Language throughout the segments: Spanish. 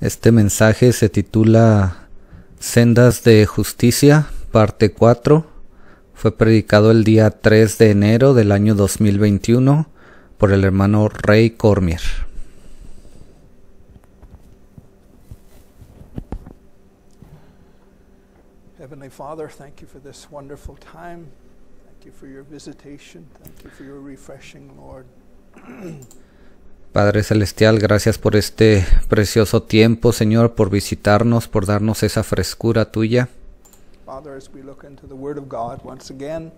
Este mensaje se titula Sendas de Justicia, parte 4. Fue predicado el día 3 de enero del año 2021 por el hermano Ray Cormier. Heavenly Father, thank you for this wonderful time. Thank you for your visitation. Thank you for your refreshing, Lord. Padre Celestial, gracias por este precioso tiempo, Señor, por visitarnos, por darnos esa frescura tuya. Father, as we look into the Word of God once again,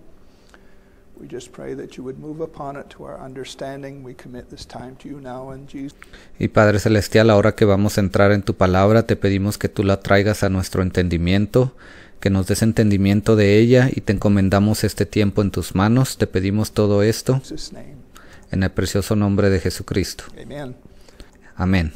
we just pray that you would move upon it to our understanding. We commit this time to you now in Jesus. Y Padre Celestial, ahora que vamos a entrar en tu palabra, te pedimos que tú la traigas a nuestro entendimiento, que nos des entendimiento de ella, y te encomendamos este tiempo en tus manos. Te pedimos todo esto In Jesus' name. en el precioso nombre de Jesucristo. Amen. Amén.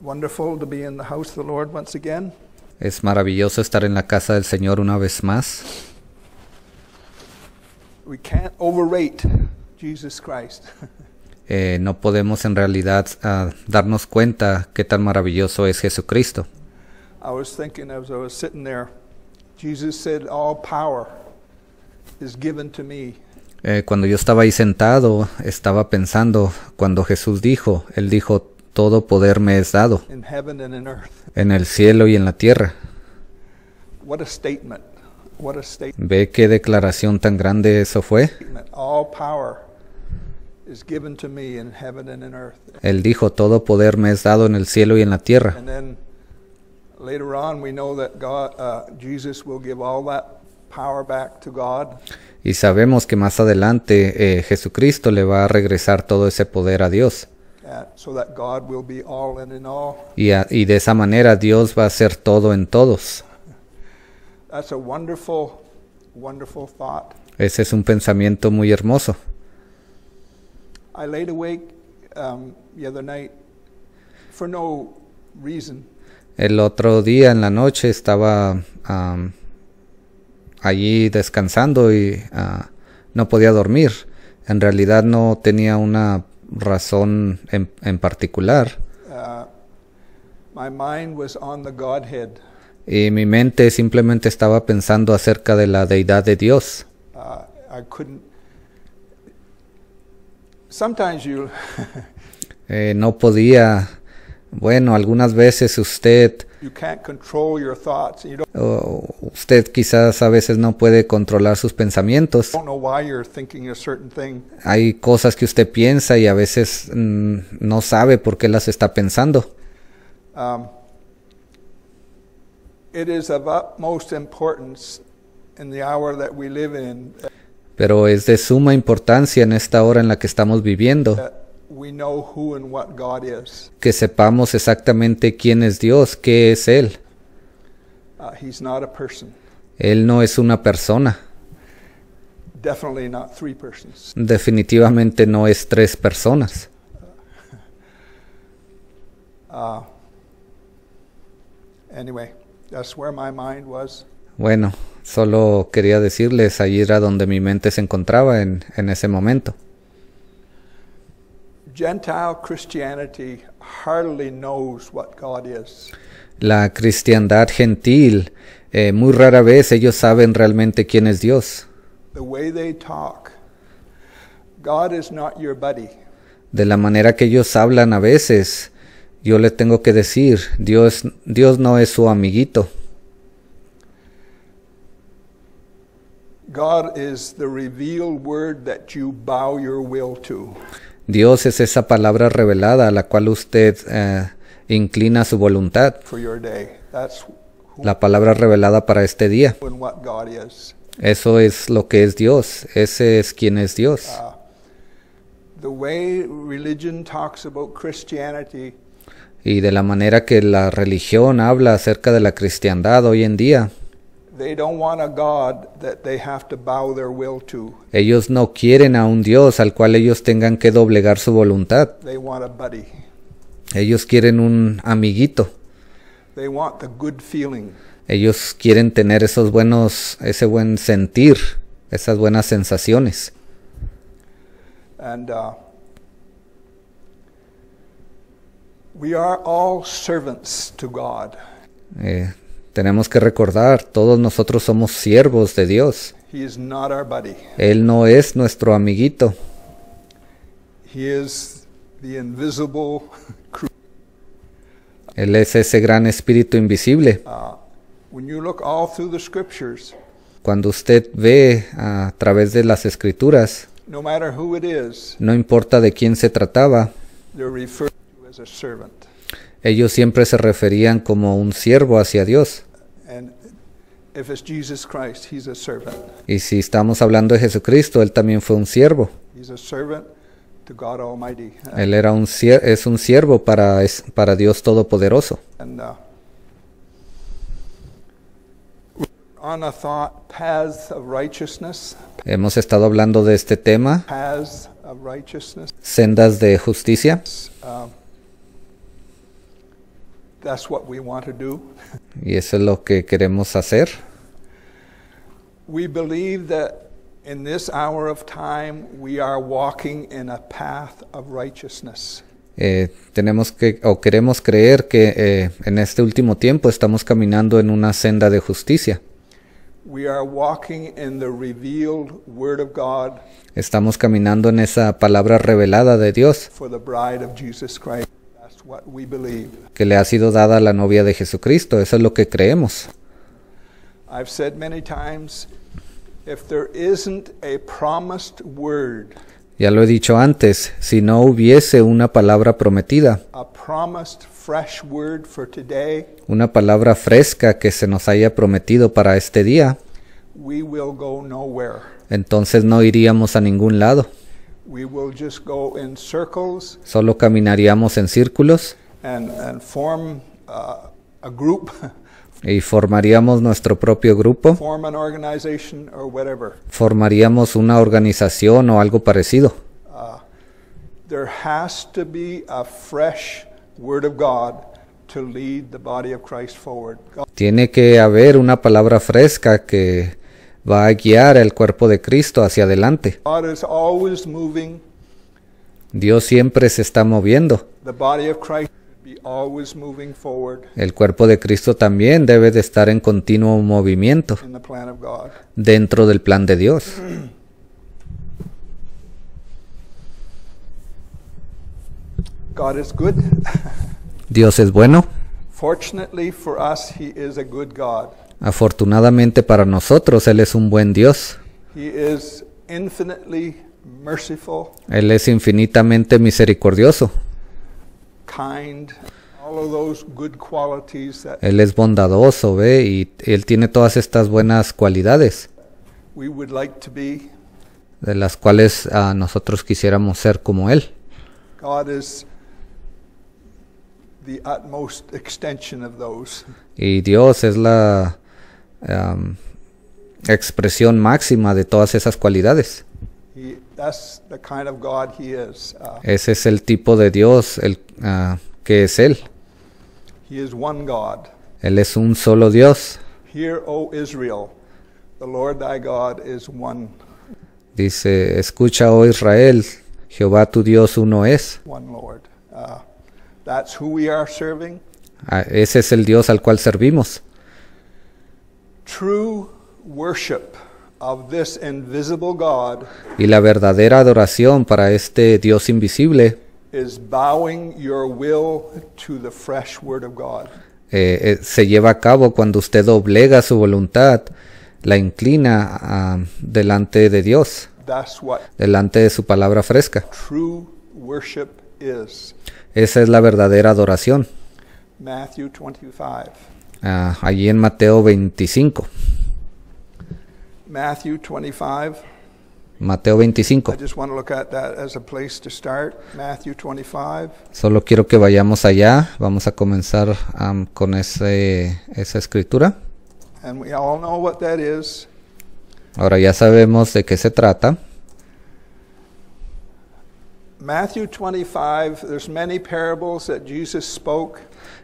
Wonderful to be in the house of the Lord once again. Es maravilloso estar en la casa del Señor una vez más. We can't overrate Jesus Christ. No podemos en realidad darnos cuenta qué tan maravilloso es Jesucristo. I was thinking as I was sitting there, Jesus said, all power is given to me. Cuando yo estaba ahí sentado, estaba pensando cuando Jesús dijo, Él dijo, todo poder me es dado, In heaven and in earth. en el cielo y en la tierra. What a statement. What a statement. ¿Ve qué declaración tan grande eso fue? All power is given to me in heaven and in earth. Él dijo, todo poder me es dado en el cielo y en la tierra. And then later on we know that Jesus will give all that power back to God. Y sabemos que más adelante Jesucristo le va a regresar todo ese poder a Dios. So that God will be all and in all. Y de esa manera Dios va a ser todo en todos. That's a wonderful, wonderful thought. Ese es un pensamiento muy hermoso. I laid awake the other night for no reason. El otro día en la noche estaba allí descansando y no podía dormir. En realidad no tenía una razón en particular. My mind was on the Godhead. Y mi mente simplemente estaba pensando acerca de la deidad de Dios. I couldn't. Sometimes you. No podía. Bueno, algunas veces usted You can't control your thoughts. And you usted quizás a veces no puede controlar sus pensamientos. don't know why you're thinking a certain thing. Hay cosas que usted piensa y a veces no sabe por qué las está pensando. It is of utmost importance in the hour that we live in Pero es de suma importancia en esta hora en la que estamos viviendo that we know who and what God is. que sepamos exactamente quién es Dios, qué es Él. He's not a person. Él no es una persona. Definitely not three persons. Definitivamente no es tres personas. Anyway, that's where my mind was. Bueno, solo quería decirles, allí era donde mi mente se encontraba en ese momento. Gentile Christianity hardly knows what God is. La cristiandad gentil, muy rara vez ellos saben realmente quién es Dios. The way they talk, God is not your buddy. De la manera que ellos hablan a veces, yo le tengo que decir, Dios no es su amiguito. God is the revealed word that you bow your will to. Dios es esa palabra revelada a la cual usted inclina su voluntad. For your day. That's who La palabra revelada para este día. and what God is. Eso es lo que es Dios. Ese es quien es Dios. The way religion talks about Christianity, Y de la manera que la religión habla acerca de la cristiandad hoy en día, they don't want a God that they have to bow their will to. ellos no quieren a un Dios al cual ellos tengan que doblegar su voluntad. They want a buddy. Ellos quieren un amiguito. They want the good feeling. Ellos quieren tener ese buen sentir, esas buenas sensaciones. And we are all servants to God. Tenemos que recordar, todos nosotros somos siervos de Dios. He is not our buddy. Él no es nuestro amiguito. He is the invisible crew. Él es ese gran espíritu invisible. When you look all through the scriptures, Cuando usted ve a través de las escrituras, no matter who it is, no importa de quién se trataba, they're referred to as a servant. ellos siempre se referían como un siervo hacia Dios. And if it's Jesus Christ, he's a servant. Y si estamos hablando de Jesucristo, Él también fue un siervo. He's a servant to God Almighty. Él era es un siervo para Dios Todopoderoso. And on a thought, paths of righteousness, Hemos estado hablando de este tema, paths of righteousness. sendas de justicia. That's what we want to do. Y eso es lo que queremos hacer. We believe that in this hour of time we are walking in a path of righteousness. Queremos creer que en este último tiempo estamos caminando en una senda de justicia. We are walking in the revealed Word of God Estamos caminando en esa palabra revelada de Dios for the bride of Jesus Christ. That's what we believe. que le ha sido dada a la novia de Jesucristo. Eso es lo que creemos. I've said many times, if there isn't a promised word, Ya lo he dicho antes, si no hubiese una palabra prometida, a promised fresh word for today, una palabra fresca que se nos haya prometido para este día, we will go nowhere. entonces no iríamos a ningún lado. We will just go in circles Solo caminaríamos en círculos and form a group, y formaríamos nuestro propio grupo, form an organization or whatever. formaríamos una organización o algo parecido. There has to be a fresh word of God to lead the body of Christ forward. Tiene que haber una palabra fresca que va a guiar el cuerpo de Cristo hacia adelante. God is always moving. Dios siempre se está moviendo. The body of Christ should be always moving forward El cuerpo de Cristo también debe de estar en continuo movimiento in the plan of God. dentro del plan de Dios. God is good. Dios es bueno. Fortunately for us, He is a good God. Afortunadamente para nosotros, Él es un buen Dios. He is infinitely merciful, Él es infinitamente misericordioso. kind, all of those good qualities that Él es bondadoso, ¿ve? Y Él tiene todas estas buenas cualidades, we would like to be. de las cuales nosotros quisiéramos ser como Él. God is the utmost extension of those. Y Dios es la expresión máxima de todas esas cualidades. That's the kind of God He is. Ese es el tipo de Dios que es Él. He is one God. Él es un solo Dios. Hear, O Israel, the Lord thy God is one. Dice, escucha, oh Israel, Jehová tu Dios uno es. One Lord. That's who we are serving. Ese es el Dios al cual servimos. True worship of this invisible God Y la verdadera adoración para este Dios invisible is bowing your will to the fresh word of God. se lleva a cabo cuando usted doblega su voluntad, la inclina delante de Dios, That's what delante de su palabra fresca. true worship is. Esa es la verdadera adoración. Matthew 25. Allí en Mateo 25. Matthew 25. Mateo 25. I just want to look at that as a place to start. Matthew 25. Solo quiero que vayamos allá. Vamos a comenzar con esa escritura. And we all know what that is. Ahora ya sabemos de qué se trata. Matthew 25, there's many parables that Jesus spoke.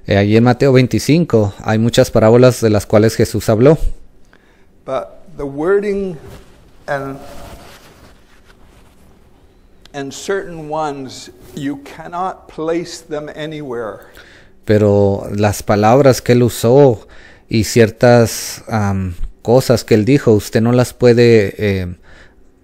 Allí en Mateo 25 hay muchas parábolas de las cuales Jesús habló. But the wording and and certain ones you cannot place them anywhere. Pero las palabras que él usó y ciertas cosas que él dijo, usted no las puede,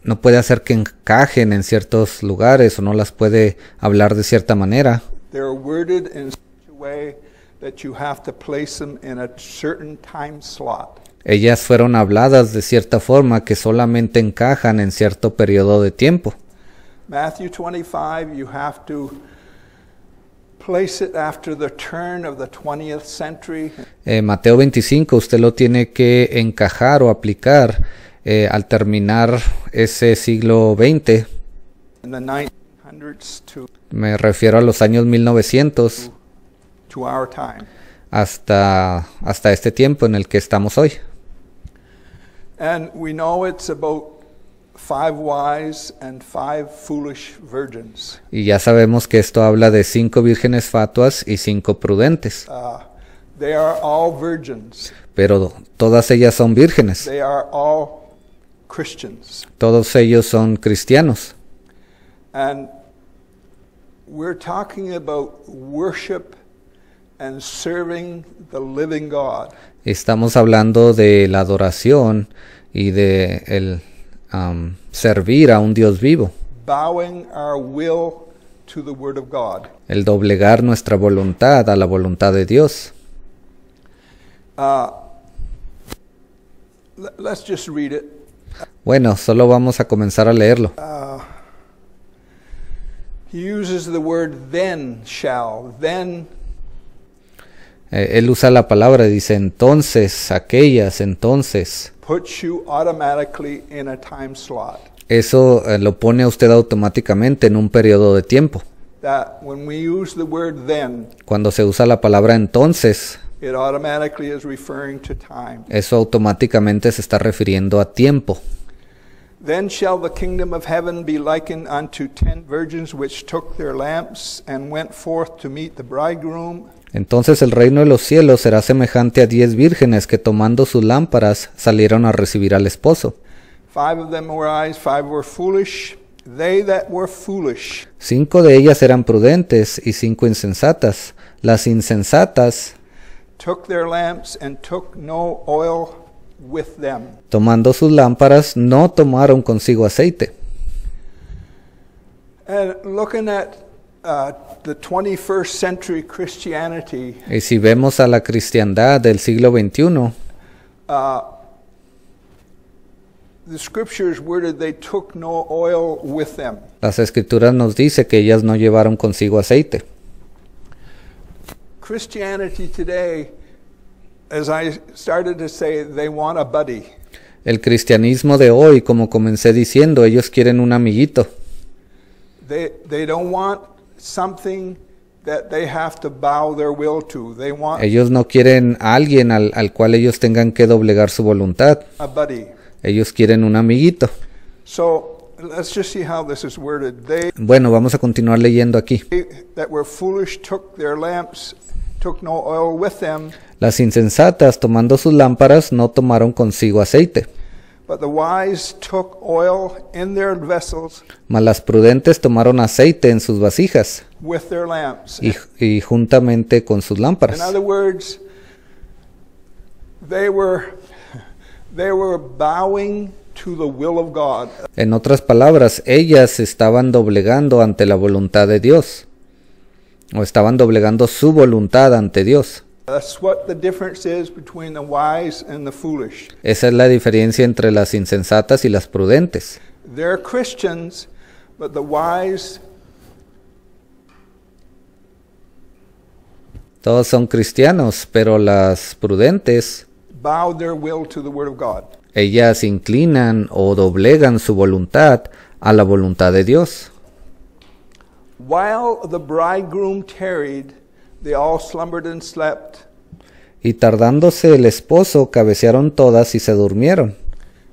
no puede hacer que encajen en ciertos lugares o no las puede hablar de cierta manera. They're worded in such a way that you have to place them in a certain time slot. Ellas fueron habladas de cierta forma que solamente encajan en cierto periodo de tiempo. Matthew 25, you have to place it after the turn of the 20th century. Mateo 25 usted lo tiene que encajar o aplicar al terminar ese siglo XX. In the 1900s Me refiero a los años 1900 to our time. hasta este tiempo en el que estamos hoy. And we know it's about 5 wise and 5 foolish virgins. Y ya sabemos que esto habla de 5 vírgenes fatuas y 5 prudentes. They are all virgins. Pero todas ellas son vírgenes. They are all Christians. Todos ellos son cristianos. And we're talking about worship and serving the living God. Estamos hablando de la adoración y de el servir a un Dios vivo. Bowing our will to the Word of God. El doblegar nuestra voluntad a la voluntad de Dios. Let's just read it. Bueno, solo vamos a comenzar a leerlo. He uses the word then shall, then. Él usa la palabra, dice entonces, aquellas, entonces. Puts you automatically in a time slot. Eso lo pone a usted automáticamente en un periodo de tiempo. That when we use the word then, Cuando se usa la palabra entonces, it automatically is referring to time. eso automáticamente se está refiriendo a tiempo. Then shall the kingdom of heaven be likened unto 10 virgins which took their lamps and went forth to meet the bridegroom. Entonces el reino de los cielos será semejante a 10 vírgenes que tomando sus lámparas salieron a recibir al esposo. 5 of them were wise, 5 were foolish. They that were foolish 5 de ellas eran prudentes y 5 insensatas. Las insensatas, took their lamps and took no oil with them. tomando sus lámparas, no tomaron consigo aceite. And looking at the 21st century Christianity, Y si vemos a la cristiandad del siglo XXI, the scriptures worded they took no oil with them. las escrituras nos dice que ellas no llevaron consigo aceite. Christianity today, as I started to say, they want a buddy. El cristianismo de hoy, como comencé diciendo, ellos quieren un amiguito. They don't want something that they have to bow their will to. They want Ellos no quieren a alguien al cual ellos tengan que doblegar su voluntad. a buddy. Ellos quieren un amiguito. So let's just see how this is worded. They Bueno, vamos a continuar leyendo aquí. that were foolish took their lamps, took no oil with them, Las insensatas, tomando sus lámparas, no tomaron consigo aceite. but the wise took oil in their vessels Mas las prudentes tomaron aceite en sus vasijas with their lamps. y juntamente con sus In lámparas. other words, they were bowing to the will of God. En otras palabras, ellas se estaban doblegando ante la voluntad de Dios, o estaban doblegando su voluntad ante Dios. That's what the difference is between the wise and the foolish. Esa es la diferencia entre las insensatas y las prudentes. They're Christians, but the wise Todos son cristianos, pero las prudentes, bow their will to the word of God. ellas inclinan o doblegan su voluntad a la voluntad de Dios. While the bridegroom tarried, they all slumbered and slept. Y tardándose el esposo, cabecearon todas y se durmieron.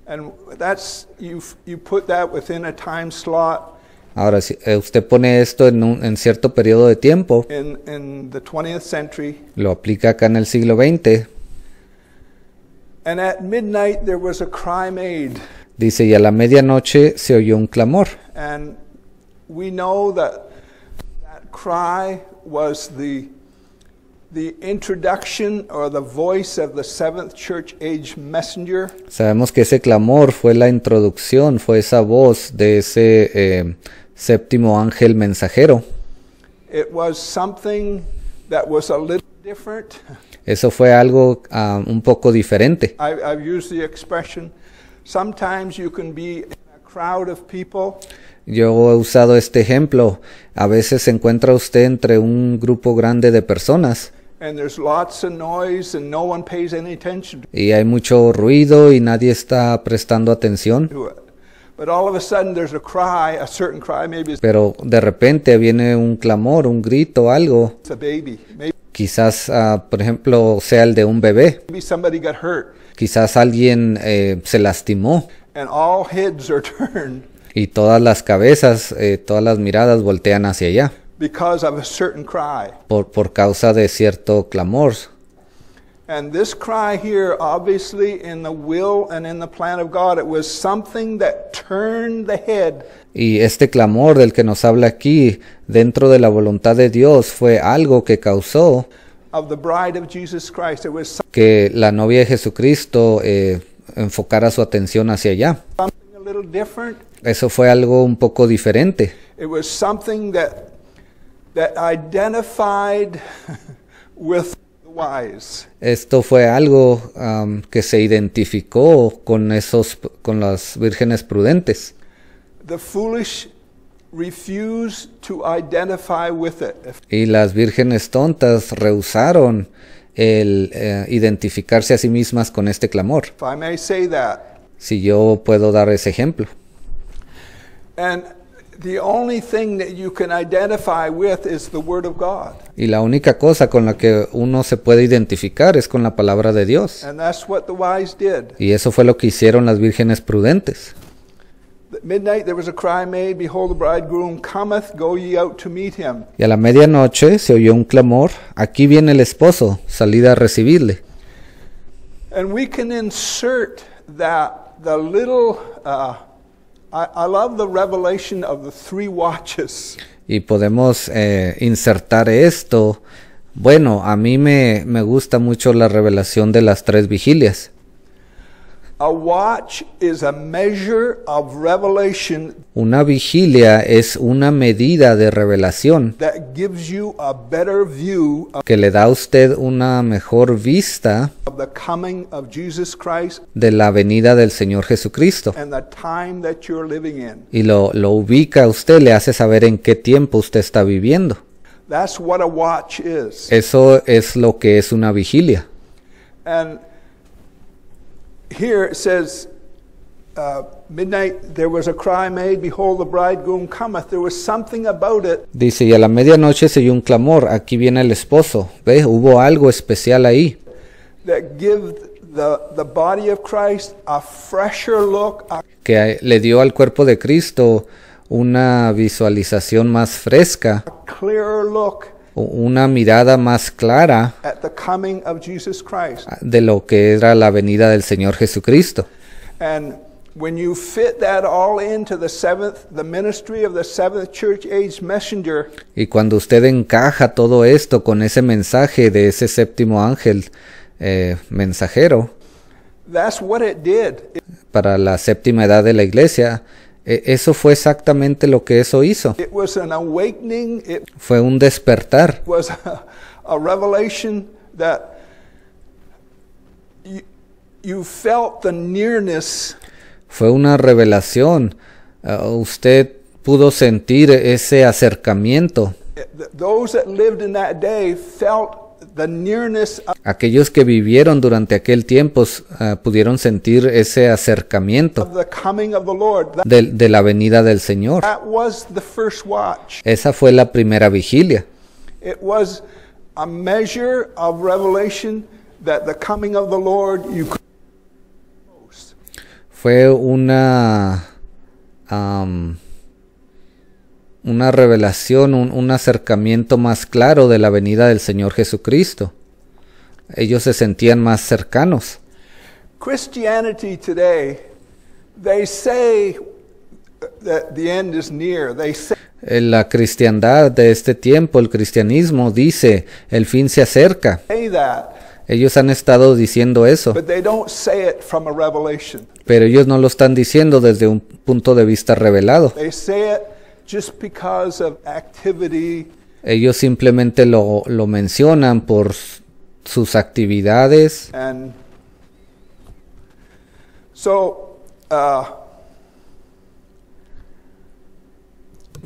And that's you put that within a time slot Ahora, si usted pone esto en cierto periodo de tiempo, in the 20th century. lo aplica acá en el siglo XX, And at midnight there was a cry made. dice, y a la medianoche se oyó un clamor. And we know that cry was the introduction or the voice of the seventh church age messenger. Sabemos que ese clamor fue la introducción, fue esa voz de ese séptimo ángel mensajero. It was something that was a little different. Eso fue algo un poco diferente. I've used the expression, sometimes you can be in a crowd of people. Yo he usado este ejemplo. A veces se encuentra usted entre un grupo grande de personas. And there's lots of noise and no one pays any attention Y hay mucho ruido y nadie está prestando atención. to it. But all of a sudden there's a cry, a certain cry, maybe it's Pero de repente viene un clamor, un grito, algo. a baby, Quizás, por ejemplo, sea el de un bebé. maybe somebody got hurt, Quizás alguien se lastimó and all heads are turned y todas las cabezas, todas las miradas voltean hacia allá because of a certain cry. por causa de cierto clamor. And this cry here, obviously in the will and in the plan of God, it was something that turned the head Y este clamor del que nos habla aquí, dentro de la voluntad de Dios, fue algo que causó of the bride of Jesus Christ. It was que la novia de Jesucristo enfocara su atención hacia allá. something a little different. Eso fue algo un poco diferente. It was something that identified with the wise. Esto fue algo que se identificó con las vírgenes prudentes. The foolish refused to identify with it. Y las vírgenes tontas rehusaron el identificarse a sí mismas con este clamor. If I may say that. Si yo puedo dar ese ejemplo. And the only thing that you can identify with is the Word of God. Y la única cosa con la que uno se puede identificar es con la palabra de Dios. And that's what the wise did. Y eso fue lo que hicieron las vírgenes prudentes. At midnight there was a cry made, behold, the bridegroom cometh, go ye out to meet him. Y a la medianoche se oyó un clamor, aquí viene el esposo, salid a recibirle. And we can insert that, the little, I love the revelation of the three watches. Y podemos insertar esto. Bueno, a mí me gusta mucho la revelación de las 3 vigilias. A watch is a measure of revelation Una vigilia es una medida de revelación that gives you a better view que le da a usted una mejor vista of the coming of Jesus Christ de la venida del Señor Jesucristo. and the time that you're living in. Y lo ubica a usted, le hace saber en qué tiempo usted está viviendo. That's what a watch is. Eso es lo que es una vigilia. And here it says, midnight there was a cry made, behold the bridegroom cometh. There was something about it Dice, y a la medianoche se oyó un clamor, aquí viene el esposo. ¿Ve? Hubo algo especial ahí that give the body of Christ a fresher look, que le dio al cuerpo de Cristo una visualización más fresca, a clearer look una mirada más clara at the coming of Jesus Christ. de lo que era la venida del Señor Jesucristo. And when you fit that all into the ministry of the seventh church age messenger, Y cuando usted encaja todo esto con ese mensaje de ese séptimo ángel mensajero that's what it did. para la séptima edad de la iglesia, eso fue exactamente lo que eso hizo. It was an awakening. It Fue un despertar. was a revelation that you felt the nearness Fue una revelación. Usted pudo sentir ese acercamiento. those that lived in that day felt the nearness Aquellos que vivieron durante aquel tiempo pudieron sentir ese acercamiento of the coming of the Lord. de la venida del Señor. That was the first watch. Esa fue la primera vigilia. It was a measure of revelation that the coming of the Lord you could Fue una revelación, un acercamiento más claro de la venida del Señor Jesucristo. Ellos se sentían más cercanos. Christianity today, they say that the end is near. They say La cristiandad de este tiempo, el cristianismo, dice, el fin se acerca. that, Ellos han estado diciendo eso, but they don't say it from a revelation. pero ellos no lo están diciendo desde un punto de vista revelado. They say it just because of activity Ellos simplemente lo mencionan por sus actividades. and so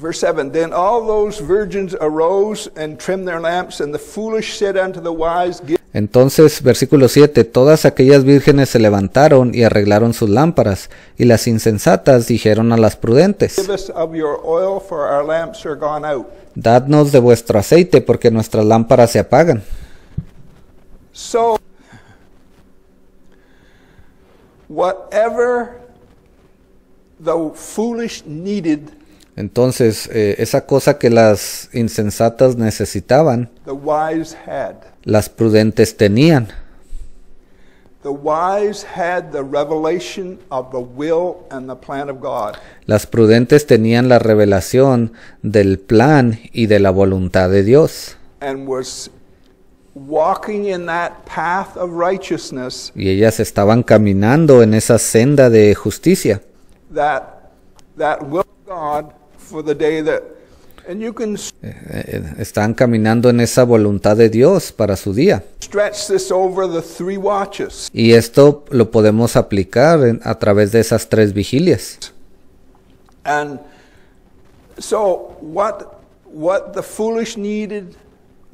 verse 7, then all those virgins arose and trimmed their lamps, and the foolish said unto the wise, Entonces, versículo 7, todas aquellas vírgenes se levantaron y arreglaron sus lámparas, y las insensatas dijeron a las prudentes, give us of your oil, for our lamps are gone out. dadnos de vuestro aceite, porque nuestras lámparas se apagan. So, whatever the foolish needed, Entonces, esa cosa que las insensatas necesitaban, the wise had. las prudentes tenían. The wise had the revelation of the will and the plan of God. Las prudentes tenían la revelación del plan y de la voluntad de Dios. And was walking in that path of righteousness Y ellas estaban caminando en esa senda de justicia. that will of God for the day that, and you can Estaban caminando en esa voluntad de Dios para su día. stretch this over the 3 watches. Y esto lo podemos aplicar a través de esas 3 vigilias. And so what the foolish needed,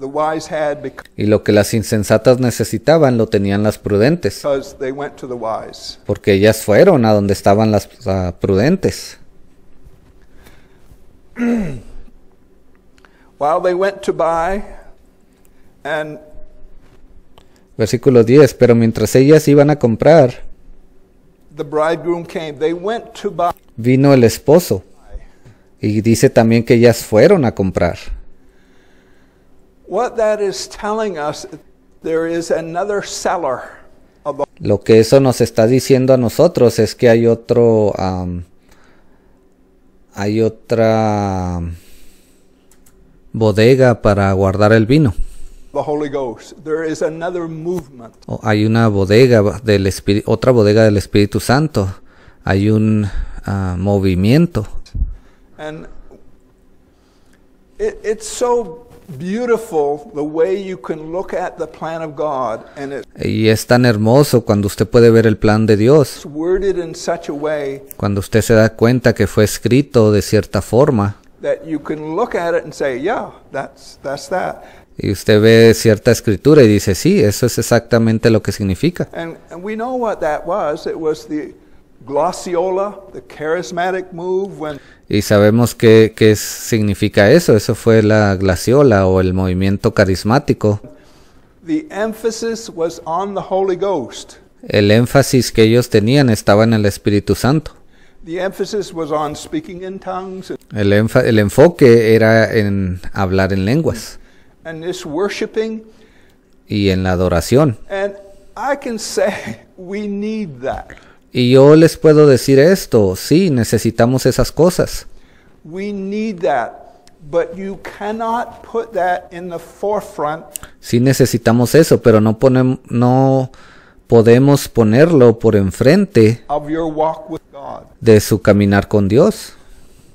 the wise had, Y lo que las insensatas necesitaban lo tenían las prudentes, because they went to the wise. porque ellas fueron a donde estaban las prudentes. While they went to buy, and Versículo 10, pero mientras ellas iban a comprar, the bridegroom came. They went to buy. vino el esposo. Y dice también que ellas fueron a comprar. What that is telling us, there is another seller of the, Lo que eso nos está diciendo a nosotros es que hay otra bodega para guardar el vino. the Holy Ghost. There is another movement. O hay una bodega del otra bodega del Espíritu Santo. Hay un movimiento. And it's so beautiful the way you can look at the plan of God, and it's Y es tan hermoso cuando usted puede ver el plan de Dios. worded in such a way Cuando usted se da cuenta que fue escrito de cierta forma. that you can look at it and say, yeah, that's that. Y usted ve cierta escritura y dice, sí, eso es exactamente lo que significa. And we know what that was. It was the glossiola, the charismatic move when Y sabemos qué significa eso. Eso fue la glaciola o el movimiento carismático. the emphasis was on the Holy Ghost. El énfasis que ellos tenían estaba en el Espíritu Santo. The emphasis was on speaking in tongues El enfoque era en hablar en lenguas and this worshiping. y en la adoración. And I can say we need that. Y yo les puedo decir esto, sí, necesitamos esas cosas. We need that. But you cannot put that in the forefront Sí necesitamos eso, pero no podemos ponerlo por enfrente of your walk with God. de su caminar con Dios.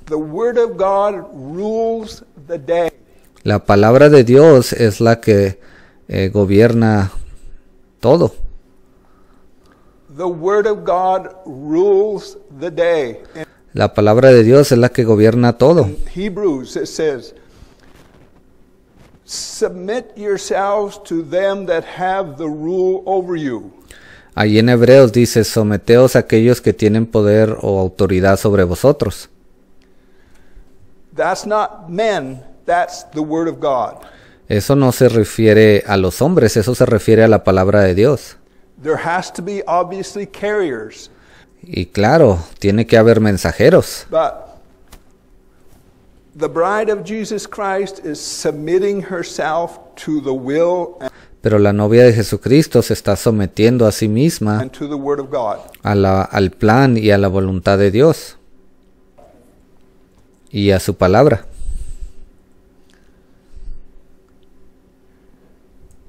The Word of God rules the day. La palabra de Dios es la que gobierna todo. The Word of God rules the day. In La palabra de Dios es la que gobierna todo. Hebrews it says, submit yourselves to them that have the rule over you. Allí en Hebreos dice, someteos a aquellos que tienen poder o autoridad sobre vosotros. That's not men, that's the Word of God. Eso no se refiere a los hombres, eso se refiere a la palabra de Dios. There has to be obviously carriers, Y claro, tiene que haber mensajeros. but the bride of Jesus Christ is submitting herself to the will Pero la novia de Jesucristo se está sometiendo a sí misma and to the Word of God. al plan y a la voluntad de Dios. y a su palabra.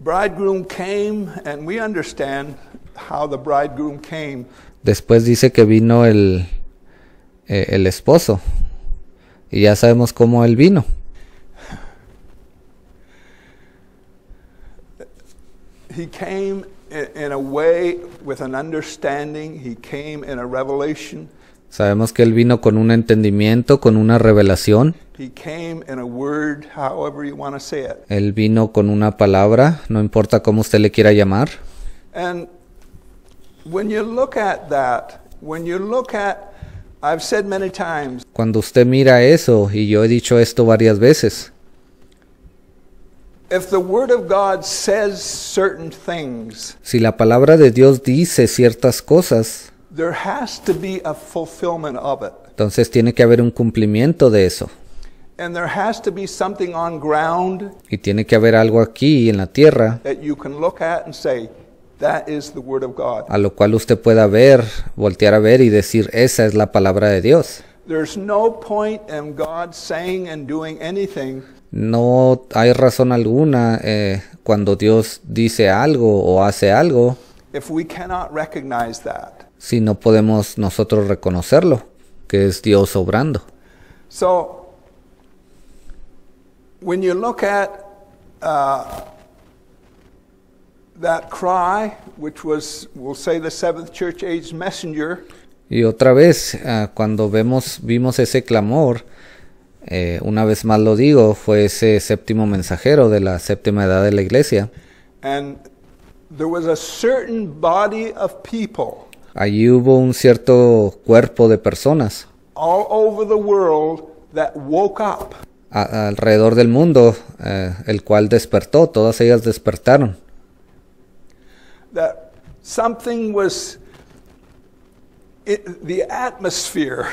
Bridegroom came, and we understand how the bridegroom came. Después dice que vino el esposo, y ya sabemos cómo él vino. He came in a way with an understanding. He came in a revelation. Sabemos que él vino con un entendimiento, con una revelación. He came in a word, however you want to say it. Él vino con una palabra, no importa cómo usted le quiera llamar. And when you look at that, I've said many times, Cuando usted mira eso, y yo he dicho esto varias veces, if the Word of God says certain things, si la palabra de Dios dice ciertas cosas, there has to be a fulfillment of it. entonces tiene que haber un cumplimiento de eso. And there has to be something on ground Y tiene que haber algo aquí en la tierra that you can look at and say, that is the Word of God. a lo cual usted pueda ver, voltear a ver y decir, esa es la palabra de Dios. There's no point in God saying and doing anything No hay razón alguna cuando Dios dice algo o hace algo if we cannot recognize that. si no podemos nosotros reconocerlo, que es Dios obrando. So, when you look at that cry, which was, we'll say, the seventh church age messenger, Y otra vez, cuando vimos ese clamor, una vez más lo digo, fue ese séptimo mensajero de la séptima edad de la iglesia. and there was a certain body of people Allí hubo un cierto cuerpo de personas all over the world that woke up. Alrededor del mundo, el cual despertó, todas ellas despertaron. That something was the atmosphere.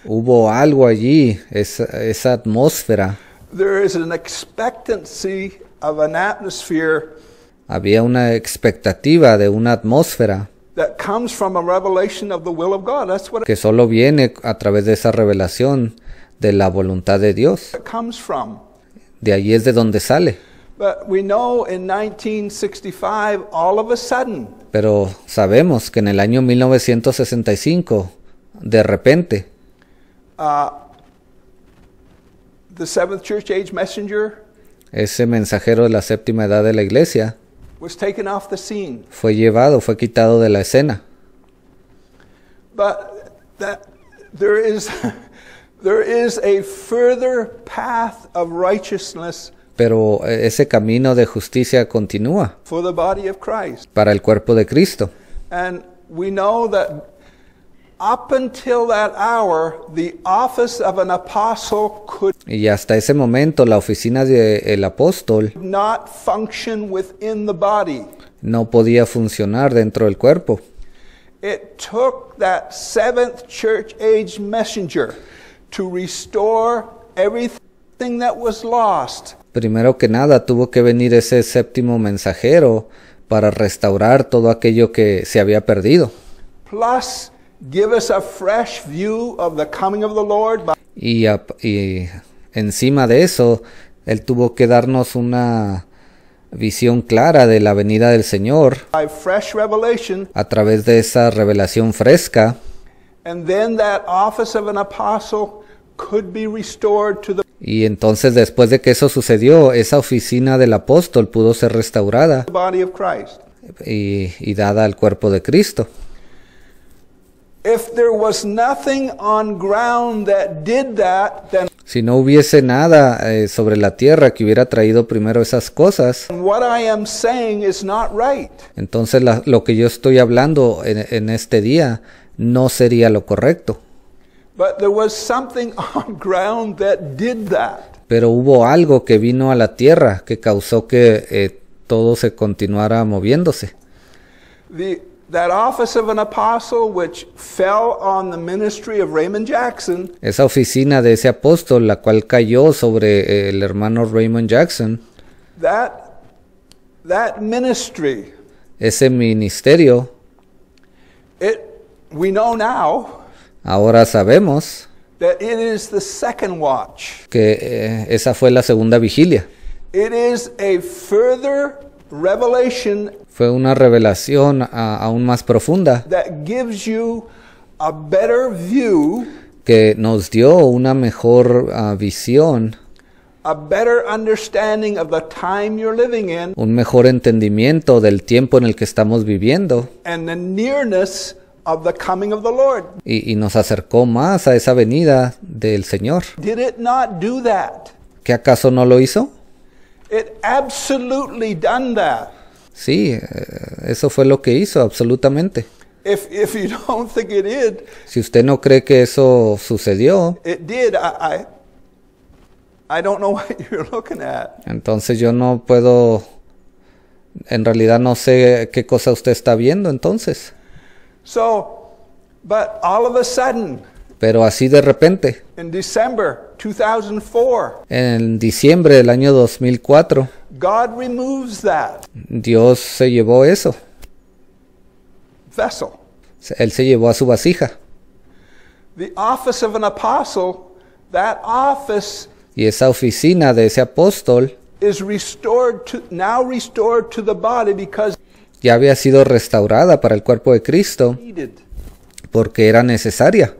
Hubo algo allí, esa atmósfera. There is an expectancy of an atmosphere Había una expectativa de una atmósfera that comes from a revelation of the will of God. That's what que solo viene a través de esa revelación de la voluntad de Dios. it comes from. De allí es de donde sale. But we know in 1965, all of a sudden, Pero sabemos que en el año 1965, de repente, the seventh church age messenger ese mensajero de la séptima edad de la iglesia was taken off the scene. fue quitado de la escena. But that there is a further path of righteousness Pero ese camino de justicia continúa for the body of Christ. para el cuerpo de Cristo. And we know that up until that hour, the office of an apostle could Y hasta ese momento la oficina del apóstol not function within the body. no podía funcionar dentro del cuerpo. It took that seventh church age messenger to restore everything that was lost. Primero que nada tuvo que venir ese séptimo mensajero para restaurar todo aquello que se había perdido. Plus, give us a fresh view of the coming of the Lord Y encima de eso, él tuvo que darnos una visión clara de la venida del Señor by fresh revelation, a través de esa revelación fresca. and then that office of an apostle could be restored to the Y entonces después de que eso sucedió, esa oficina del apóstol pudo ser restaurada body of Christ. y dada al cuerpo de Cristo. If there was nothing on ground that did that, then Si no hubiese nada sobre la tierra que hubiera traído primero esas cosas, what I am saying is not right. entonces lo que yo estoy hablando en este día no sería lo correcto. But there was something on ground that did that. Pero hubo algo que vino a la tierra que causó que todo se continuara moviéndose. That office of an apostle which fell on the ministry of Raymond Jackson, Esa oficina de ese apóstol, la cual cayó sobre el hermano Raymond Jackson, that ministry, ese ministerio, we know now ahora sabemos that it is the second watch. que esa fue la segunda vigilia. It is a further revelation Fue una revelación aún más profunda that gives you a better view, que nos dio una mejor visión, a better understanding of the time you're living in, un mejor entendimiento del tiempo en el que estamos viviendo and the nearness of the coming of the Lord. y nos acercó más a esa venida del Señor. Did it not do that? ¿Qué acaso no lo hizo? It absolutely done that. Sí, eso fue lo que hizo, absolutamente. If you don't think it did, Si usted no cree que eso sucedió, it did. I don't know what you're looking at. entonces yo no puedo, en realidad no sé qué cosa usted está viendo entonces. So, but all of a sudden, Pero así de repente, in December 2004, en diciembre del año 2004, God removes that Dios se llevó eso. vessel. Él se llevó a su vasija. The office of an apostle, that office Y esa oficina de ese apóstol is now restored to the body because ya había sido restaurada para el cuerpo de Cristo needed. porque era necesaria.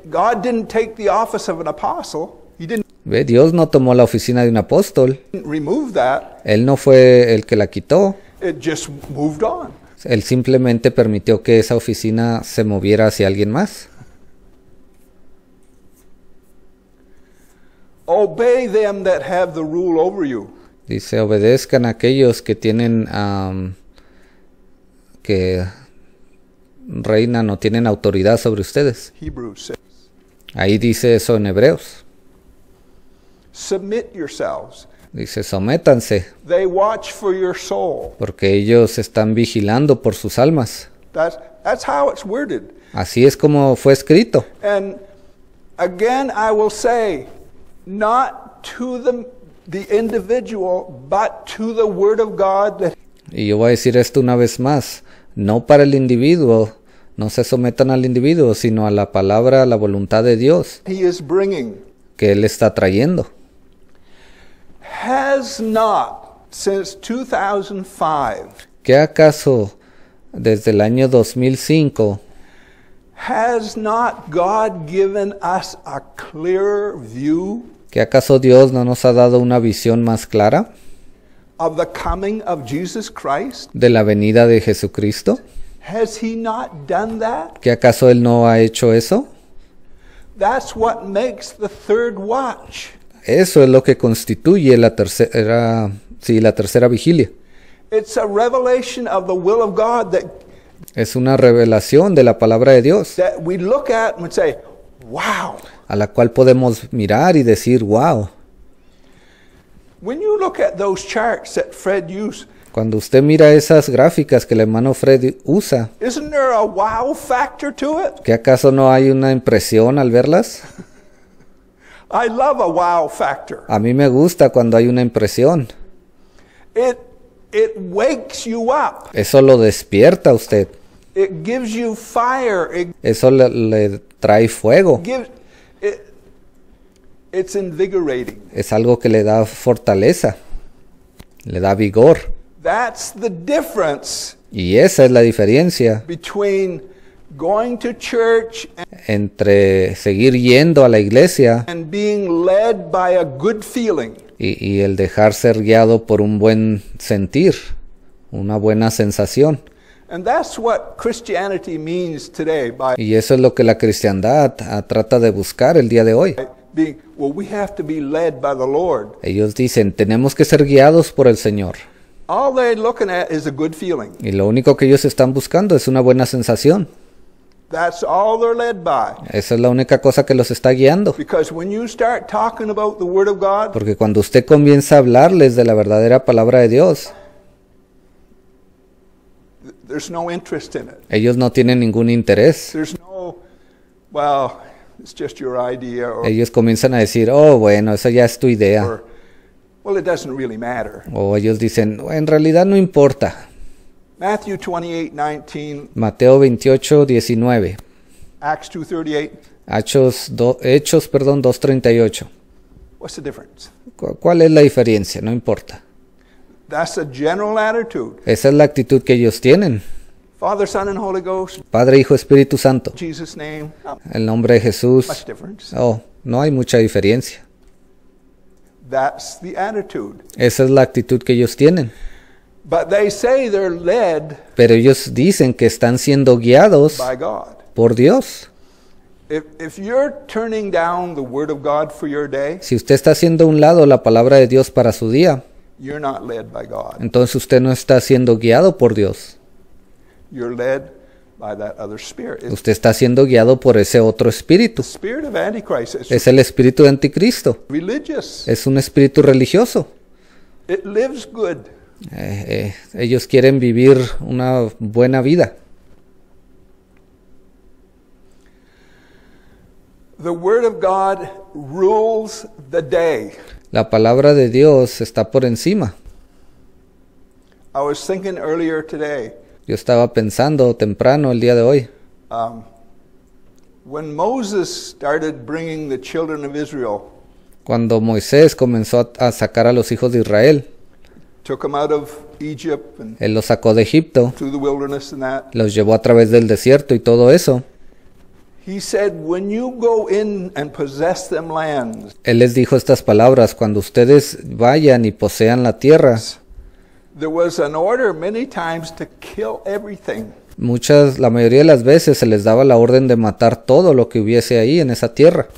God didn't take the office of an apostle. He didn't ¿Ve? Dios no tomó la oficina de un apóstol. remove that. Él no fue el que la quitó. It just moved on. Él simplemente permitió que esa oficina se moviera hacia alguien más. Obey them that have the rule over you. Dice, obedezcan a aquellos que tienen, que reinan o tienen autoridad sobre ustedes. Hebrews 6. Ahí dice eso en Hebreos. Submit yourselves. Dice, sométanse, They watch for your soul. porque ellos están vigilando por sus almas. That's how it's worded. Así es como fue escrito. And again, I will say, not to the individual, but to the Word of God that Y yo voy a decir esto una vez más, no para el individuo, no se sometan al individuo, sino a la palabra, a la voluntad de Dios He is bringing. que Él está trayendo. Has not, since 2005, ¿Qué acaso desde el año 2005 has not God given us a clearer view ¿qué acaso Dios no nos ha dado una visión más clara of the coming of Jesus Christ? de la venida de Jesucristo? Has He not done that? ¿Qué acaso Él no ha hecho eso? That's what makes the third watch. Eso es lo que constituye la tercera vigilia. It's a revelation of the will of God Es una revelación de la palabra de Dios, that we look at and say, wow. a la cual podemos mirar y decir, wow. When you look at those charts that Fred used, Cuando usted mira esas gráficas que el hermano Fred usa, isn't there a wow factor to it? ¿qué acaso no hay una impresión al verlas? I love a wow factor. A mí me gusta cuando hay una impresión. It wakes you up. Eso lo despierta a usted. It gives you fire. Eso le trae fuego. It's invigorating. Es algo que le da fortaleza, le da vigor. That's the difference Y esa es la diferencia between going to church entre seguir yendo a la iglesia and being led by a good feeling. y el dejar ser guiado por un buen sentir, una buena sensación. And that's what Christianity means today by Y eso es lo que la cristiandad trata de buscar el día de hoy. being, well, we have to be led by the Lord. Ellos dicen, tenemos que ser guiados por el Señor. All they're looking at is a good feeling. Y lo único que ellos están buscando es una buena sensación. That's all they're led by. Esa es la única cosa que los está guiando. Because when you start talking about the Word of God, Porque cuando usted comienza a hablarles de la verdadera palabra de Dios, there's no interest in it. ellos no tienen ningún interés. There's no, well, it's just your idea, or, Ellos comienzan a decir, oh, bueno, eso ya es tu idea. well, it doesn't really matter. O ellos dicen, en realidad no importa. Matthew 28:19, Mateo 28, 19, Acts 2:38. Hechos, 2:38. What's the difference? ¿Cuál es la diferencia? No importa. That's a general attitude. Esa es la actitud que ellos tienen. Father, Son, and Holy Ghost, Padre, Hijo, Espíritu Santo. Jesus' name. Not El nombre de Jesús. much difference. Oh, no hay mucha diferencia. That's the attitude. Esa es la actitud que ellos tienen. But they say they're led Pero ellos dicen que están siendo guiados by God. por Dios. If you're turning down the Word of God for your day, Si usted está haciendo a un lado la palabra de Dios para su día, you're not led by God. entonces usted no está siendo guiado por Dios. You're led by that other spirit. It's Usted está siendo guiado por ese otro espíritu. the spirit of Antichrist. It's Es el espíritu de Anticristo. religious. Es un espíritu religioso. It lives good. Ellos quieren vivir una buena vida. The Word of God rules the day. La palabra de Dios está por encima. I was thinking earlier today, Yo estaba pensando temprano el día de hoy, when Moses started bringing the children of Israel, cuando Moisés comenzó a sacar a los hijos de Israel. took them out of Egypt and Él los sacó de Egipto, through the wilderness and that. los llevó a través del desierto y todo eso. He said, when you go in and possess them lands, Él les dijo estas palabras: cuando ustedes vayan y posean la tierra, there was an order many times to kill everything. la mayoría de las veces se les daba la orden de matar todo lo que hubiese ahí en esa tierra.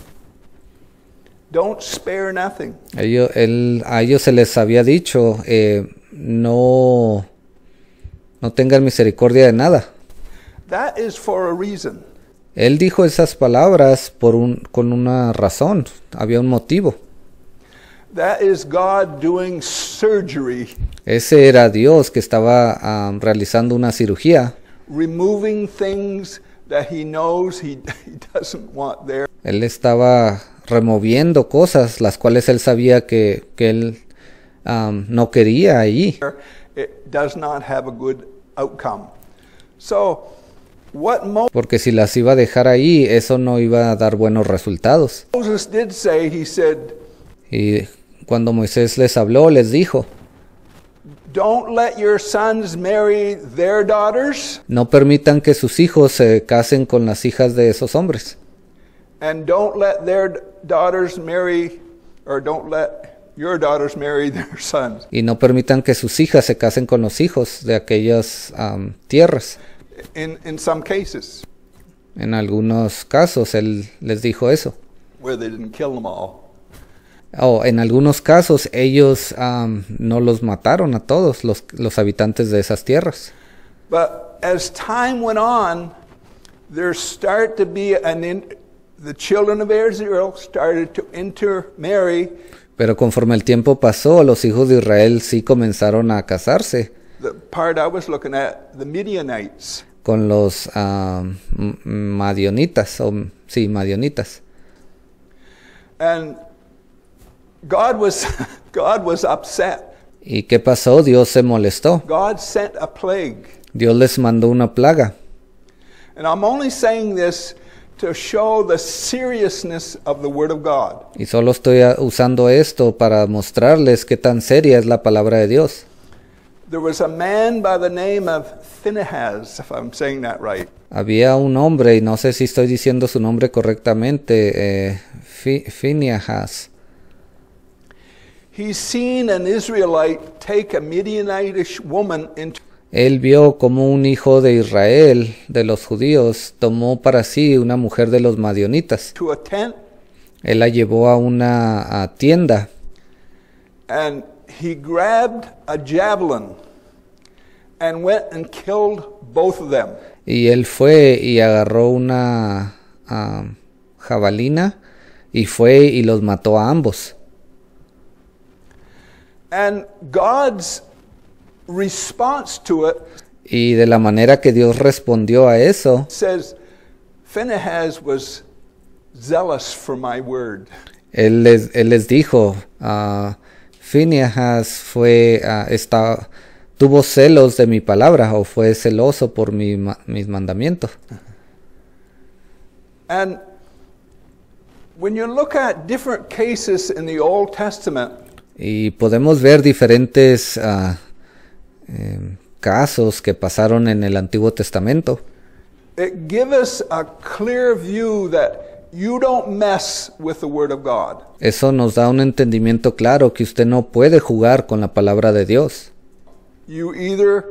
Don't spare nothing. A ellos se les había dicho, no tengan misericordia de nada. That is for a reason. Él dijo esas palabras con una razón, había un motivo. That is God doing surgery, Ese era Dios que estaba realizando una cirugía. removing things that he knows he doesn't want there. Él estaba removiendo cosas las cuales él sabía que él no quería allí. It does not have a good outcome. So, what Porque si las iba a dejar ahí, eso no iba a dar buenos resultados. Moses did say, he said, Y cuando Moisés les habló, les dijo: don't let your sons marry their daughters, no permitan que sus hijos se casen con las hijas de esos hombres. and don't let their daughters marry, or don't let your daughters marry their sons. Y no permitan que sus hijas se casen con los hijos de aquellas tierras. In some cases, En algunos casos él les dijo eso. where they didn't kill them all. En algunos casos ellos no los mataron a todos los habitantes de esas tierras. But as time went on, there started to be the children of Israel started to intermarry. Pero conforme el tiempo pasó, los hijos de Israel sí comenzaron a casarse The part I was looking at, the Midianites. con los madionitas, madionitas. And God was upset. ¿Y qué pasó? Dios se molestó. God sent a plague. Dios les mandó una plaga. And I'm only saying this to show the seriousness of the Word of God. Y solo estoy usando esto para mostrarles qué tan seria es la palabra de Dios. There was a man by the name of Phinehas, if I'm saying that right. Había un hombre, y no sé si estoy diciendo su nombre correctamente, Phinehas. He's seen an Israelite take a Midianitish woman into Él vio como un hijo de Israel, de los judíos, tomó para sí una mujer de los madionitas. a tent, Él la llevó a una tienda and he grabbed a javelin and went and killed both of them. y él fue y agarró una jabalina y fue y los mató a ambos. And God's response to it Y de la manera que Dios respondió a eso, says, Phinehas was zealous for my word. él les dijo, Phinehas tuvo celos de mi palabra, o fue celoso por mis mandamientos. And when you look at different cases in the Old Testament, Y podemos ver diferentes casos que pasaron en el Antiguo Testamento. it gives us a clear view that you don't mess with the Word of God. Eso nos da un entendimiento claro que usted no puede jugar con la palabra de Dios. You either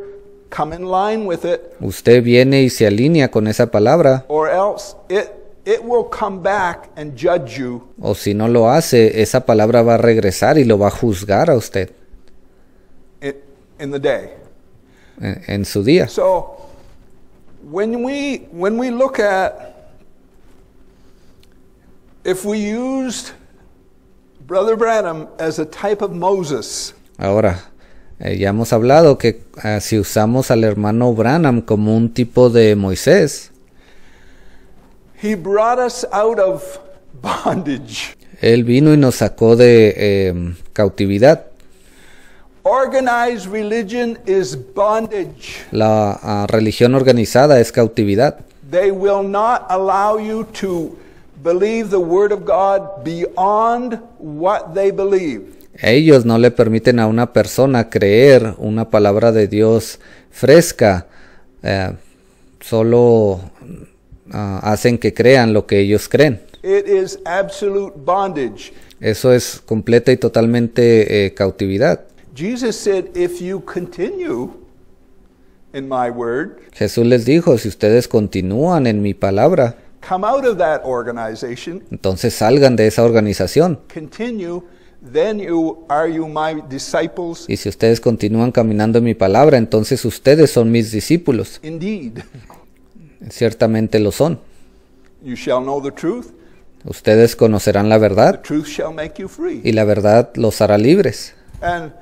come in line with it, Usted viene y se alinea con esa palabra, or else it will come back and judge you o si no lo hace, esa palabra va a regresar y lo va a juzgar a usted in the day. en su día. So when we look at, if we used Brother Branham as a type of Moses, Ahora, ya hemos hablado que si usamos al hermano Branham como un tipo de Moisés, he brought us out of bondage. él vino y nos sacó de cautividad. Organized religion is bondage. La religión organizada es cautividad. They will not allow you to believe the Word of God beyond what they believe. Ellos no le permiten a una persona creer una palabra de Dios fresca, solo hacen que crean lo que ellos creen. It is absolute bondage. Eso es completa y totalmente cautividad. Jesus said, if you continue in my word, Jesús les dijo, si ustedes continúan en mi palabra, come out of that organization, entonces salgan de esa organización. continue, then are you my disciples? Y si ustedes continúan caminando en mi palabra, entonces ustedes son mis discípulos. Indeed. Ciertamente lo son. You shall know the truth. Ustedes conocerán la The verdad truth shall make you free. y la verdad los hará libres. And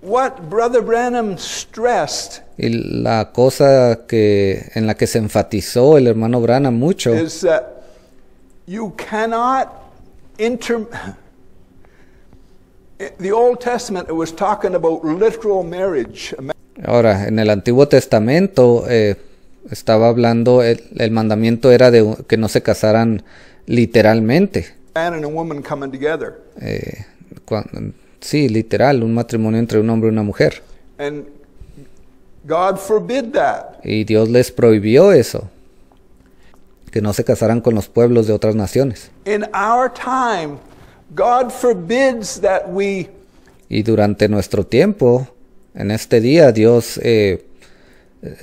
what Brother Branham stressed Y la cosa en la que se enfatizó el hermano Branham mucho is that you cannot the Old Testament, it was talking about literal marriage. Ahora, en el Antiguo Testamento estaba hablando, el mandamiento era de que no se casaran literalmente. A man and a woman coming together. Sí, literal, un matrimonio entre un hombre y una mujer. And God forbid that. Y Dios les prohibió eso, que no se casaran con los pueblos de otras naciones. In our time, God forbids that we Y durante nuestro tiempo, en este día, Dios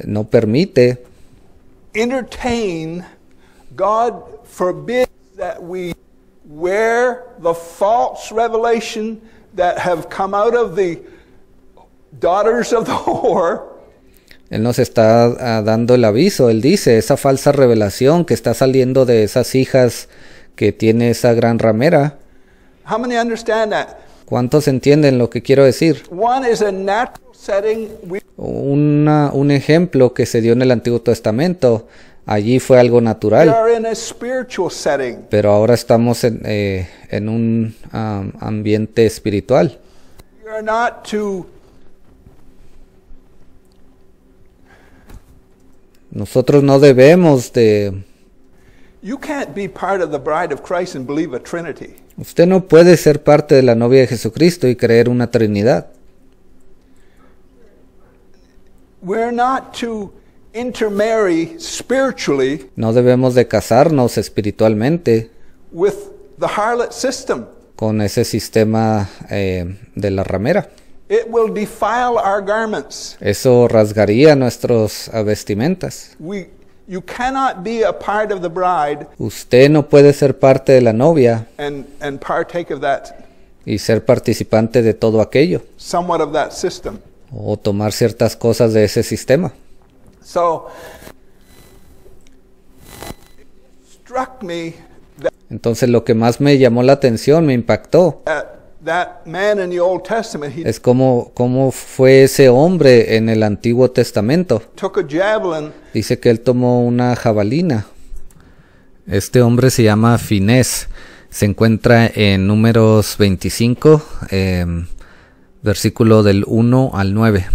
no permite, entertain, God forbids that we wear the false revelation that have come out of the daughters of the whore. Él nos está dando el aviso. Él dice, esa falsa revelación que está saliendo de esas hijas que tiene esa gran ramera. How many understand that? ¿Cuántos entienden lo que quiero decir? One is a natural setting. Un ejemplo que se dio en el Antiguo Testamento, allí fue algo We natural, are in a spiritual setting. pero ahora estamos en un ambiente espiritual. We are not to Nosotros no debemos de... You can't be part of the bride of Christ and believe a Trinity. Usted no puede ser parte de la novia de Jesucristo y creer una Trinidad. We're not to intermarry spiritually No debemos de casarnos espiritualmente with the harlot system. con ese sistema de la ramera. It will defile our garments. Eso rasgaría nuestras vestimentas. You cannot be a part of the bride Usted no puede ser parte de la novia and partake of that, y ser participante de todo aquello, somewhat of that system. o tomar ciertas cosas de ese sistema. So, it struck me Entonces lo que más me llamó la atención, me impactó, that man in the Old Testament, he es cómo fue ese hombre en el Antiguo Testamento. took a javelin. Dice que él tomó una jabalina. Este hombre se llama Finés. Se encuentra en Números 25, versículo del 1 al 9.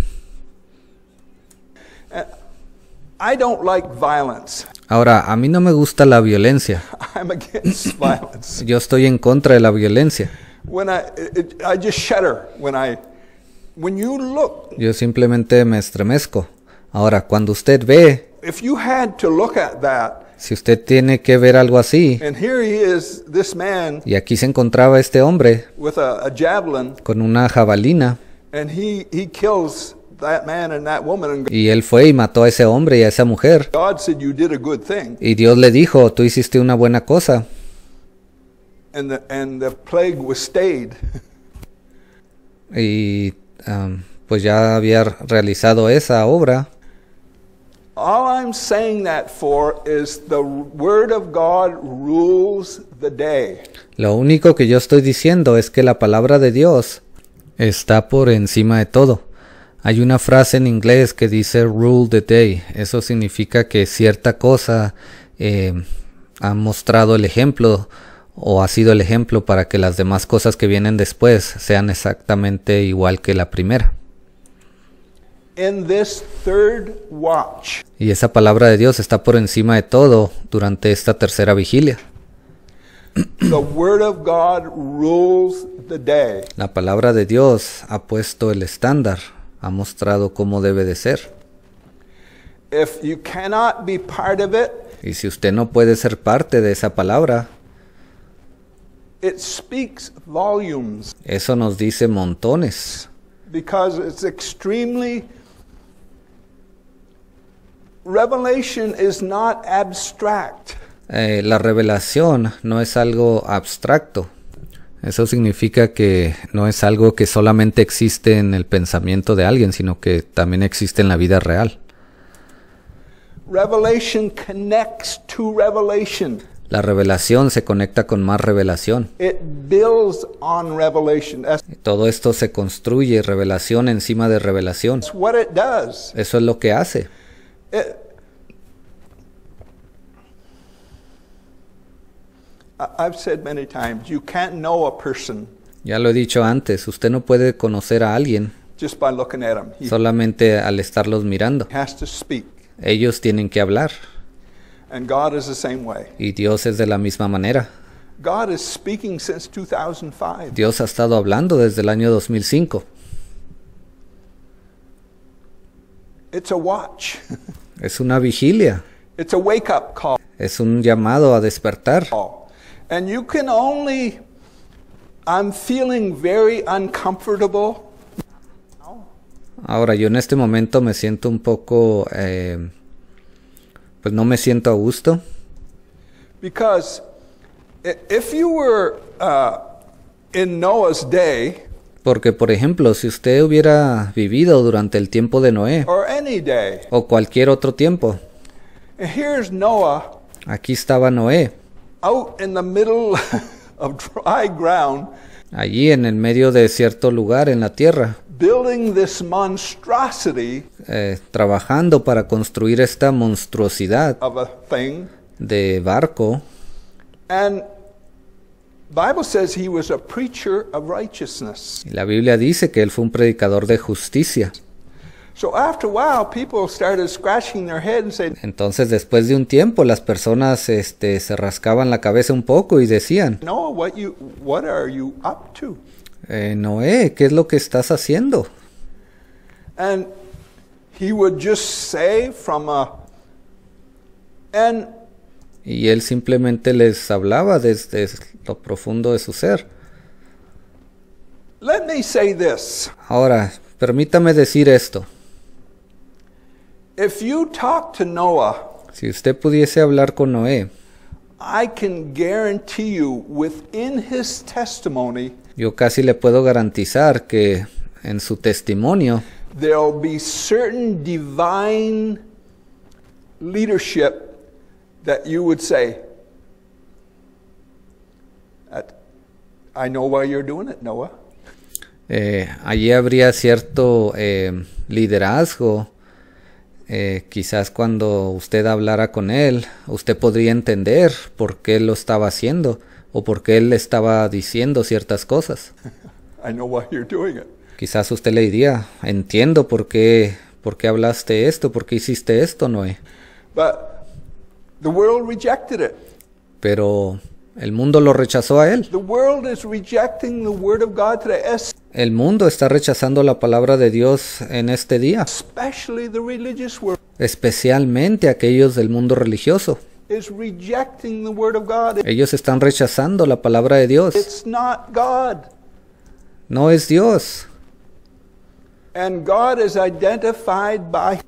I don't like violence. Ahora, a mí no me gusta la violencia. I'm against violence. Yo estoy en contra de la violencia. I just shudder when you look. Yo simplemente me estremezco. Ahora, cuando usted ve, If you had to look at that, si usted tiene que ver algo así, and here he is, this man y aquí se encontraba este hombre with a javelin, con una jabalina, and he kills that man and that woman, and y él fue y mató a ese hombre y a esa mujer. God said you did a good thing, Y Dios le dijo, tú hiciste una buena cosa. and the plague was stayed. Y pues ya había realizado esa obra. All I'm saying that for is the Word of God rules the day. Lo único que yo estoy diciendo es que la palabra de Dios está por encima de todo. Hay una frase en inglés que dice rule the day. Eso significa que cierta cosa ha mostrado el ejemplo o ha sido el ejemplo para que las demás cosas que vienen después sean exactamente igual que la primera. In this third watch, Y esa palabra de Dios está por encima de todo durante esta tercera vigilia. the Word of God rules the day. La palabra de Dios ha puesto el estándar, ha mostrado cómo debe de ser. If you cannot be part of it, Y si usted no puede ser parte de esa palabra, it speaks volumes eso nos dice montones. because it's extremely. Revelation is not abstract. La revelación no es algo abstracto. Eso significa que no es algo que solamente existe en el pensamiento de alguien, sino que también existe en la vida real. Revelation connects to revelation. La revelación se conecta con más revelación. It builds on revelation. That's Todo esto se construye revelación encima de revelación. what it does. Eso es lo que hace. I've said many times, you can't know a person Ya lo he dicho antes, usted no puede conocer a alguien just by looking at him. He solamente al estarlos mirando. has to speak. Ellos tienen que hablar And God is the same way. y Dios es de la misma manera. God is speaking since 2005. Dios ha estado hablando desde el año 2005. It's a watch. Es una vigilia, It's a wake-up call. es un llamado a despertar. And you can only, I'm feeling very uncomfortable. Ahora, yo en este momento me siento un poco, pues no me siento a gusto. Because if you were in Noah's day, Porque, por ejemplo, si usted hubiera vivido durante el tiempo de Noé, or any day, o cualquier otro tiempo, and here's Noah aquí estaba Noé, out in the middle of dry ground, allí en el medio de cierto lugar en la tierra, building this monstrosity trabajando para construir esta monstruosidad of a thing. de barco. And Bible says he was a preacher of righteousness. Y la Biblia dice que él fue un predicador de justicia. So after a while, people started scratching their head and saying, Entonces, después de un tiempo, las personas se rascaban la cabeza un poco y decían, Noah, what are you up to? Noé, ¿qué es lo que estás haciendo? And he would just say Y él simplemente les hablaba desde lo profundo de su ser. let me say this. Ahora, permítame decir esto. If you talk to Noah, Si usted pudiese hablar con Noé, I can guarantee you within his testimony, yo casi le puedo garantizar que en su testimonio there'll be certain divine leadership that you would say, I know why you're doing it, Noah. allí habría cierto liderazgo. Quizás cuando usted hablara con él, usted podría entender por qué él lo estaba haciendo o por qué él le estaba diciendo ciertas cosas. I know why you're doing it. Quizás usted le diría, entiendo por qué hablaste esto, por qué hiciste esto, Noé. But The world rejected it. Pero el mundo lo rechazó a él. The world is rejecting the word of God today, El mundo está rechazando la palabra de Dios en este día, especially the religious world especialmente aquellos del mundo religioso. is rejecting the word of God. Ellos están rechazando la palabra de Dios. It's not God. No es Dios. And God is identified by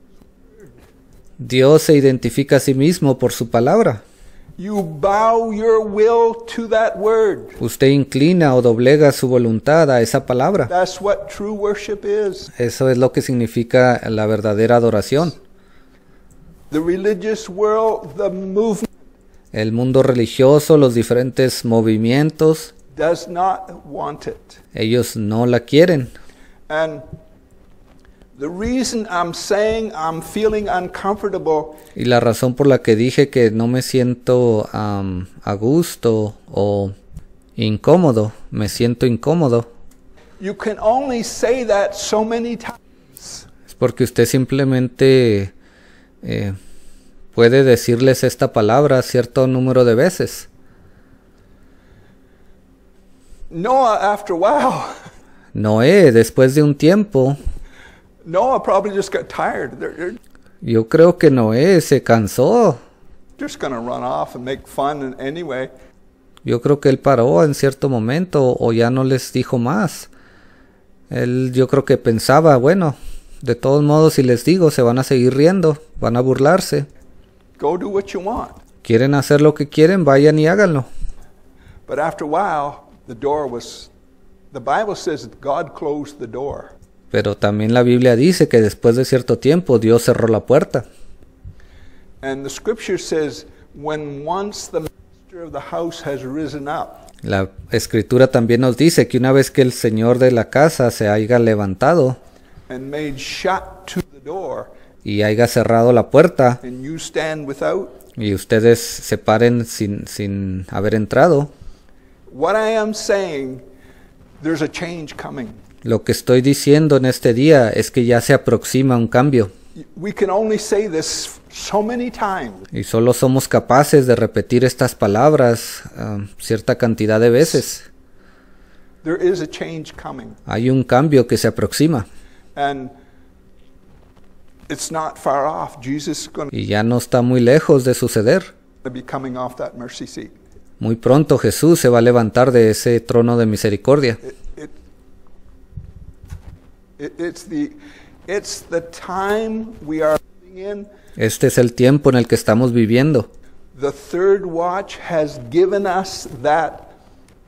Dios se identifica a sí mismo por su palabra. you bow your will to that word. Usted inclina o doblega su voluntad a esa palabra. That's what true worship is. Eso es lo que significa la verdadera adoración. The religious world, the movement El mundo religioso, los diferentes movimientos, does not want it. ellos no la quieren. And the reason I'm saying I'm feeling uncomfortable Y la razón por la que dije que no me siento a gusto o incómodo, me siento incómodo, you can only say that so many times. es porque usted simplemente puede decirles esta palabra cierto número de veces. Noah, after a while, Noé, después de un tiempo, Noah probably just got tired. They're yo creo que Noé se cansó. just going to run off and make fun anyway. Yo creo que él paró en cierto momento o ya no les dijo más. Yo creo que pensaba, bueno, de todos modos si les digo se van a seguir riendo, van a burlarse. Go do what you want. Quieren hacer lo que quieren, vayan y háganlo. But after a while, the Bible says that God closed the door. Pero también la Biblia dice que después de cierto tiempo Dios cerró la puerta. And the scripture says, when once the master of the house has risen up, La Escritura también nos dice que una vez que el Señor de la casa se haya levantado and made shut to the door, y haya cerrado la puerta and you stand without, y ustedes se paren sin haber entrado, what I am saying, there's a change coming. lo que estoy diciendo en este día es que ya se aproxima un cambio. We can only say this so many times. Y solo somos capaces de repetir estas palabras cierta cantidad de veces. There is a change coming. Hay un cambio que se aproxima. And it's not far off. Jesus is going Y ya no está muy lejos de suceder. to be coming off that mercy seat. Muy pronto Jesús se va a levantar de ese trono de misericordia. It's the time we are living in. Este es el tiempo en el que estamos viviendo. The third watch has given us that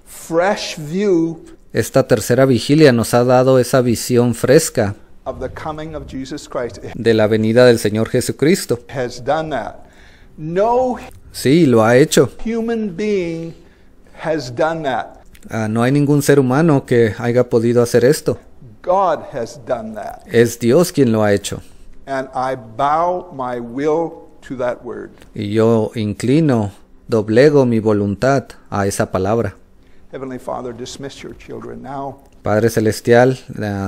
fresh view Esta tercera vigilia nos ha dado esa visión fresca of the coming of Jesus Christ. It de la venida del Señor Jesucristo. has done that. No Sí, lo ha hecho. human being has done that. No hay ningún ser humano que haya podido hacer esto. God has done that. Es Dios quien lo ha hecho. And I bow my will to that word. Y yo inclino, doblego mi voluntad a esa palabra. Heavenly Father, dismiss your children now Padre Celestial,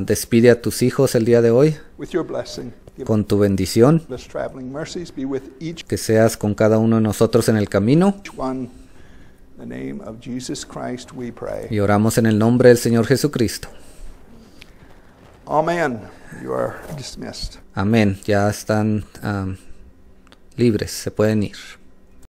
despide a tus hijos el día de hoy with your blessing. Give con tu bendición, us traveling mercies. Be with each que seas con cada uno de nosotros en el camino. one. In the name of Jesus Christ we pray. Y oramos en el nombre del Señor Jesucristo. Amen. You are dismissed. Amén. Ya están libres, se pueden ir.